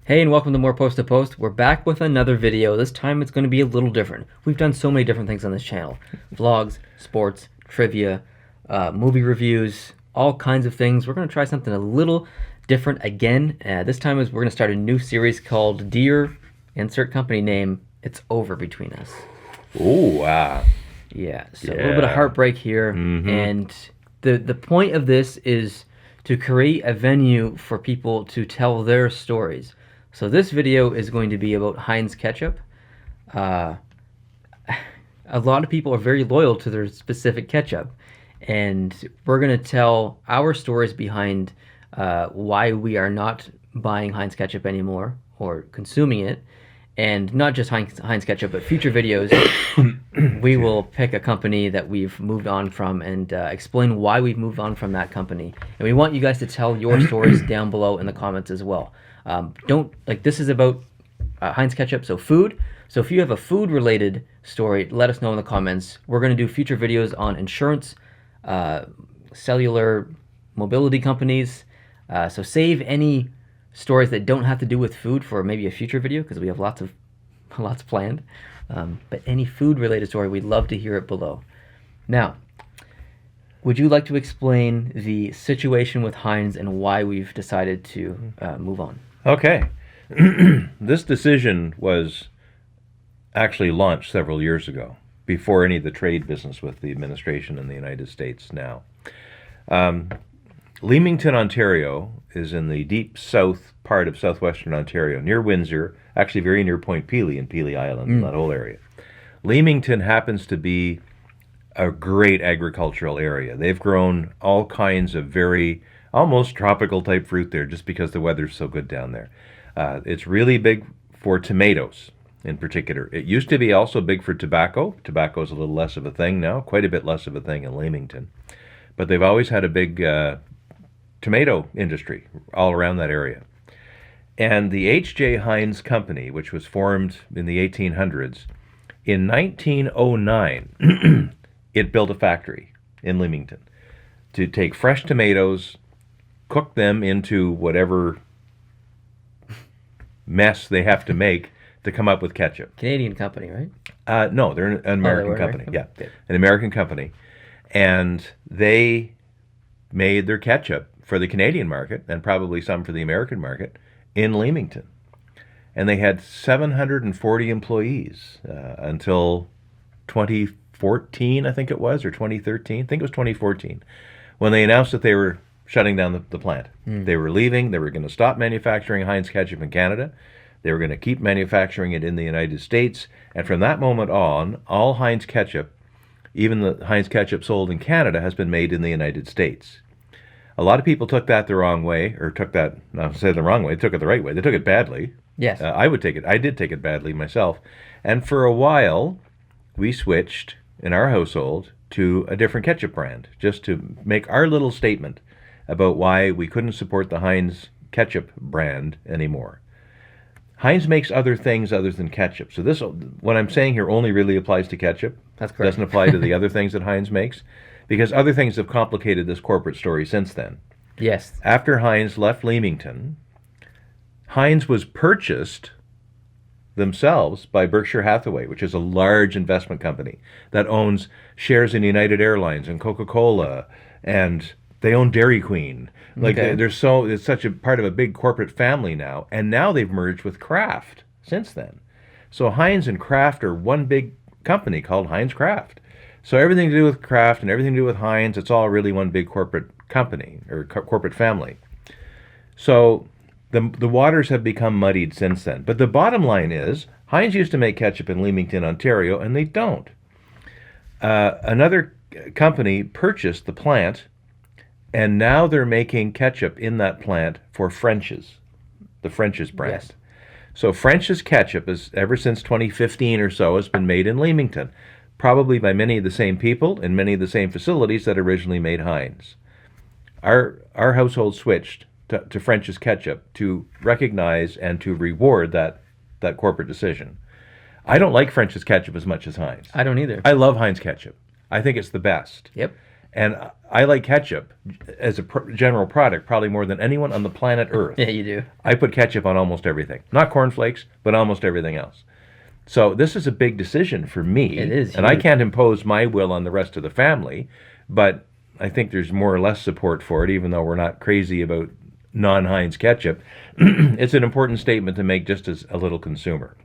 Hey, and welcome to More Post to Post. We're back with another video. This time it's going to be a little different. We've done so many different things on this channel. Vlogs, sports, trivia, movie reviews, all kinds of things. We're going to try something a little different again. This time we're going to start a new series called Dear, insert company name, It's Over Between Us. Ooh, Yeah, so a little bit of heartbreak here. And the point of this is to create a venue for people to tell their stories. So this video is going to be about Heinz Ketchup. A lot of people are very loyal to their specific ketchup, and we're going to tell our stories behind why we are not buying Heinz Ketchup anymore or consuming it. And not just Heinz Ketchup, but future videos, we will pick a company that we've moved on from and explain why we've moved on from that company. And we want you guys to tell your stories down below in the comments as well. This is about Heinz Ketchup, so food. So if you have a food-related story, let us know in the comments. We're going to do future videos on insurance, cellular mobility companies. So save any stories that don't have to do with food for maybe a future video, because we have lots planned. But any food-related story, we'd love to hear it below. Now, would you like to explain the situation with Heinz and why we've decided to move on? Okay. This decision was actually launched several years ago, before any of the trade business with the administration in the United States now. Leamington, Ontario is in the deep south part of southwestern Ontario, near Windsor, actually very near Point Pelee and Pelee Island, that whole area. Leamington happens to be a great agricultural area. They've grown all kinds of very almost tropical type fruit there just because the weather's so good down there. It's really big for tomatoes in particular. It used to be also big for tobacco. Tobacco's a little less of a thing now, quite a bit less of a thing in Leamington. But they've always had a big tomato industry all around that area. And the H.J. Heinz Company, which was formed in the 1800s, in 1909, it built a factory in Leamington to take fresh tomatoes, cook them into whatever mess they have to make to come up with ketchup. Canadian company, right? No, they're an American company. Yeah, an American company. And they made their ketchup for the Canadian market and probably some for the American market in Leamington. And they had 740 employees until 2014, I think it was, or 2013. I think it was 2014, when they announced that they were shutting down the plant. They were leaving. They were going to stop manufacturing Heinz Ketchup in Canada. They were going to keep manufacturing it in the United States. And from that moment on, all Heinz Ketchup, even the Heinz Ketchup sold in Canada, has been made in the United States. A lot of people took that the wrong way, or took that, not say the wrong way, they took it the right way. They took it badly. Yes. I did take it badly myself. And for a while, we switched in our household to a different ketchup brand, just to make our little statement about why we couldn't support the Heinz Ketchup brand anymore. Heinz makes other things other than ketchup. So this, what I'm saying here, only really applies to ketchup. That's correct. Doesn't apply to the other things that Heinz makes, because other things have complicated this corporate story since then. Yes. After Heinz left Leamington, Heinz was purchased themselves by Berkshire Hathaway, which is a large investment company that owns shares in United Airlines and Coca-Cola, and they own Dairy Queen. It's such a part of a big corporate family now, and now they've merged with Kraft since then. So Heinz and Kraft are one big company called Heinz Kraft. So everything to do with Kraft and everything to do with Heinz, it's all really one big corporate company or corporate family. So the waters have become muddied since then. But the bottom line is, Heinz used to make ketchup in Leamington, Ontario, and they don't. Another company purchased the plant, and now they're making ketchup in that plant for French's, the French's brand. Yes. So French's ketchup, is ever since 2015 or so, has been made in Leamington, probably by many of the same people in many of the same facilities that originally made Heinz. Our household switched to French's ketchup to recognize and to reward that corporate decision. I don't like French's ketchup as much as Heinz. I don't either. I love Heinz ketchup. I think it's the best. Yep. And I like ketchup as a general product probably more than anyone on the planet Earth. Yeah, you do. I put ketchup on almost everything. Not cornflakes, but almost everything else. So this is a big decision for me. It is And I huge. can't impose my will on the rest of the family, but I think there's more or less support for it, even though we're not crazy about non-Heinz ketchup. It's an important statement to make just as a little consumer.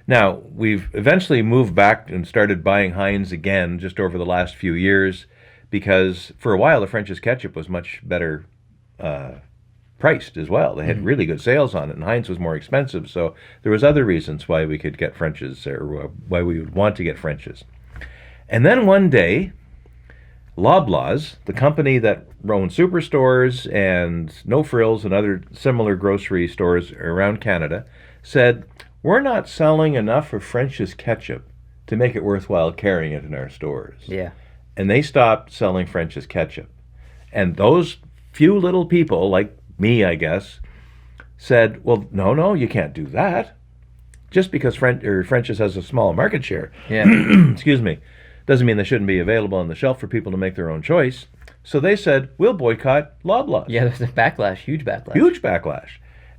Now, we've eventually moved back and started buying Heinz again just over the last few years because for a while the French's ketchup was much better priced as well. They had really good sales on it, and Heinz was more expensive, so there was other reasons why we could get French's, or why we would want to get French's. And then one day, Loblaws, the company that owns superstores and No Frills and other similar grocery stores around Canada, said, we're not selling enough of French's ketchup to make it worthwhile carrying it in our stores. Yeah. And they stopped selling French's ketchup. And those few little people, like me, I guess, said, well, no, you can't do that. Just because French's has a small market share, Yeah. excuse me, doesn't mean they shouldn't be available on the shelf for people to make their own choice. So they said, we'll boycott Loblaws. Yeah, there's a backlash, huge backlash. Huge backlash.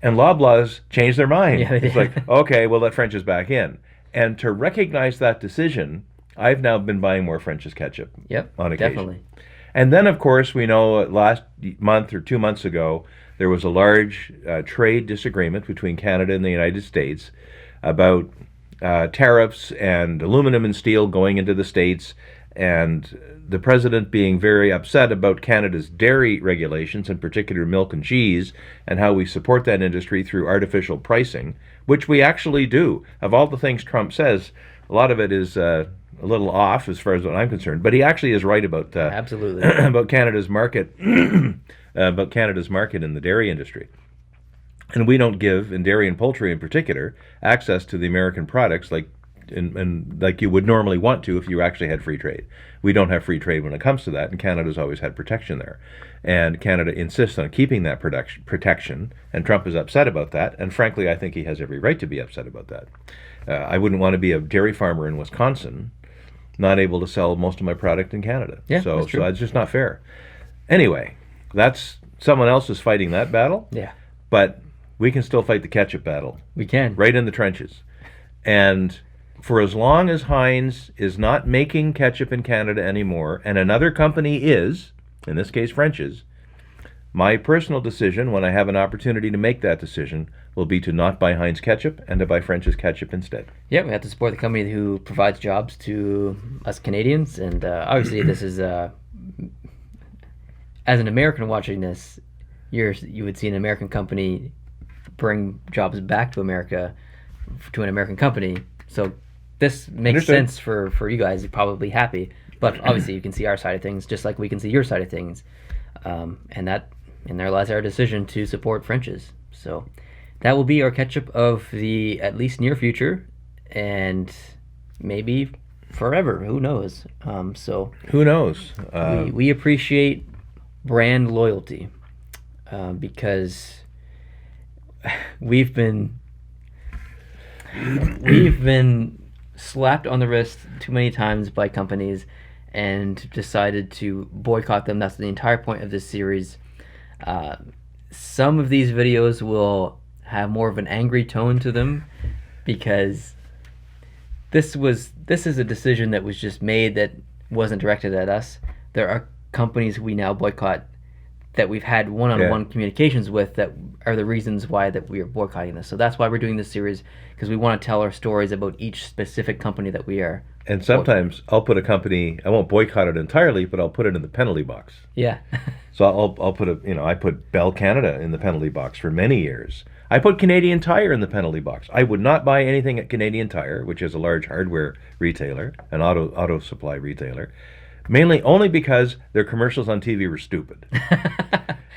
And Loblaws changed their mind. Yeah, they it's did. like, okay, we'll let French's back in. And to recognize that decision, I've now been buying more French's ketchup Yep, on occasion. definitely. And then, of course, we know last month or 2 months ago, there was a large trade disagreement between Canada and the United States about tariffs and aluminum and steel going into the States, and the president being very upset about Canada's dairy regulations, in particular milk and cheese, and how we support that industry through artificial pricing, which we actually do. Of all the things Trump says, a lot of it is a little off as far as what I'm concerned, but he actually is right about Absolutely. about Canada's market about Canada's market in the dairy industry. And we don't give, in dairy and poultry in particular, access to the American products like like you would normally want to if you actually had free trade. We don't have free trade when it comes to that, and Canada's always had protection there. And Canada insists on keeping that protection, and Trump is upset about that, and frankly, I think he has every right to be upset about that. I wouldn't want to be a dairy farmer in Wisconsin, not able to sell most of my product in Canada. Yeah, so that's true. that's just not fair. Anyway, that's someone else is fighting that battle, Yeah, but we can still fight the ketchup battle we can. right in the trenches. And for as long as Heinz is not making ketchup in Canada anymore, and another company is, in this case French's, my personal decision, when I have an opportunity to make that decision, will be to not buy Heinz ketchup and to buy French's ketchup instead. Yeah, we have to support the company who provides jobs to us Canadians, and obviously this is, as an American watching this, you would see an American company bring jobs back to America, to an American company. So this makes Understood. sense for you guys. You're probably happy, but obviously you can see our side of things just like we can see your side of things, and that in there lies our decision to support French's. So that will be our ketchup of the at least near future, and maybe forever. Who knows? So Who knows? we appreciate brand loyalty because we've been slapped on the wrist too many times by companies and decided to boycott them. That's the entire point of this series. Some of these videos will have more of an angry tone to them because this is a decision that was just made that wasn't directed at us. There are companies we now boycott that we've had one-on-one communications with that are the reasons why that we are boycotting this. So that's why we're doing this series, because we want to tell our stories about each specific company that we are. And sometimes I'll put a company, I won't boycott it entirely, but I'll put it in the penalty box. Yeah. So I'll put I put Bell Canada in the penalty box for many years. I put Canadian Tire in the penalty box. I would not buy anything at Canadian Tire, which is a large hardware retailer, an auto supply retailer, mainly only because their commercials on TV were stupid.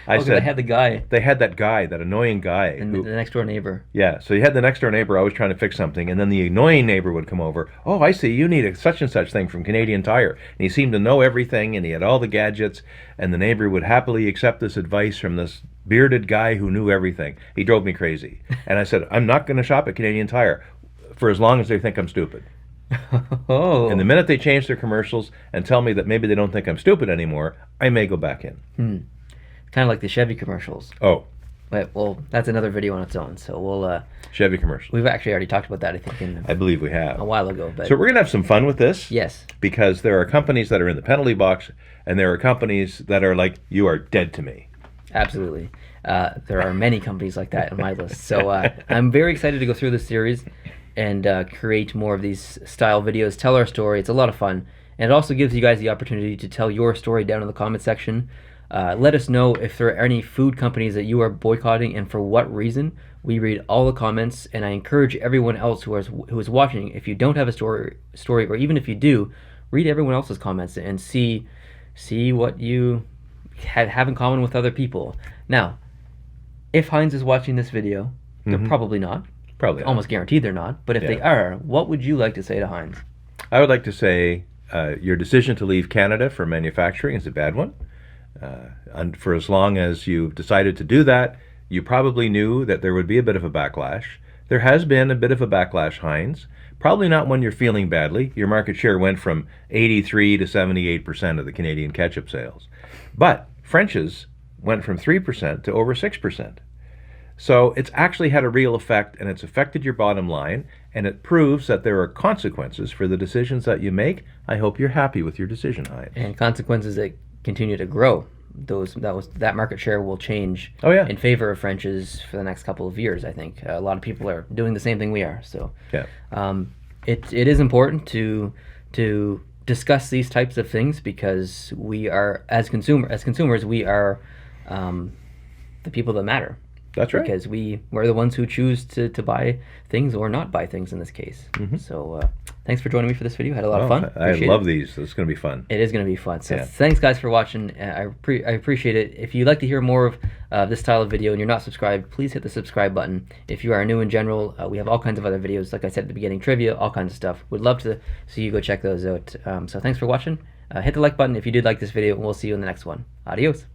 I said they had the guy, they had that guy, that annoying guy. and the next door neighbor. Yeah, so you had the next door neighbor always trying to fix something, and then the annoying neighbor would come over. Oh, I see, you need a such and such thing from Canadian Tire. And he seemed to know everything, and he had all the gadgets, and the neighbor would happily accept this advice from this bearded guy who knew everything. He drove me crazy. And I said, I'm not going to shop at Canadian Tire for as long as they think I'm stupid. Oh. And the minute they change their commercials and tell me that maybe they don't think I'm stupid anymore, I may go back in. Kind of like the Chevy commercials. Oh. But, well, that's another video on its own. So we'll Chevy commercials. we've actually already talked about that, I think, I believe we have. a while ago. But So we're going to have some fun with this. yes, Because there are companies that are in the penalty box, and there are companies that are like, you are dead to me. absolutely. There are many companies like that on my list. So I'm very excited to go through this series and create more of these style videos, tell our story. It's a lot of fun. And it also gives you guys the opportunity to tell your story down in the comment section. Let us know if there are any food companies that you are boycotting and for what reason. We read all the comments, and I encourage everyone else who is watching, if you don't have a story, or even if you do, read everyone else's comments and see what you have in common with other people. Now, if Heinz is watching this video, they're probably not. Probably not. Almost guaranteed they're not. But if they are, what would you like to say to Heinz? I would like to say your decision to leave Canada for manufacturing is a bad one. And for as long as you've decided to do that, you probably knew that there would be a bit of a backlash. There has been a bit of a backlash, Heinz. Probably not when you're feeling badly. Your market share went from 83 to 78% of the Canadian ketchup sales. But French's went from 3% to over 6%. So it's actually had a real effect, and it's affected your bottom line, and it proves that there are consequences for the decisions that you make. I hope you're happy with your decision, Heinz. And consequences that continue to grow. That market share will change in favor of French's for the next couple of years. I think a lot of people are doing the same thing we are. So it is important to discuss these types of things because we are as consumers we are the people that matter. That's right. Because we're the ones who choose to buy things or not buy things in this case. So thanks for joining me for this video. I had a lot of fun. I love these. It's going to be fun. It is going to be fun. So thanks, guys, for watching. I appreciate it. If you'd like to hear more of this style of video and you're not subscribed, please hit the subscribe button. If you are new in general, we have all kinds of other videos. Like I said at the beginning, trivia, all kinds of stuff. Would love to see you go check those out. So thanks for watching. Hit the like button if you did like this video, and we'll see you in the next one. Adios.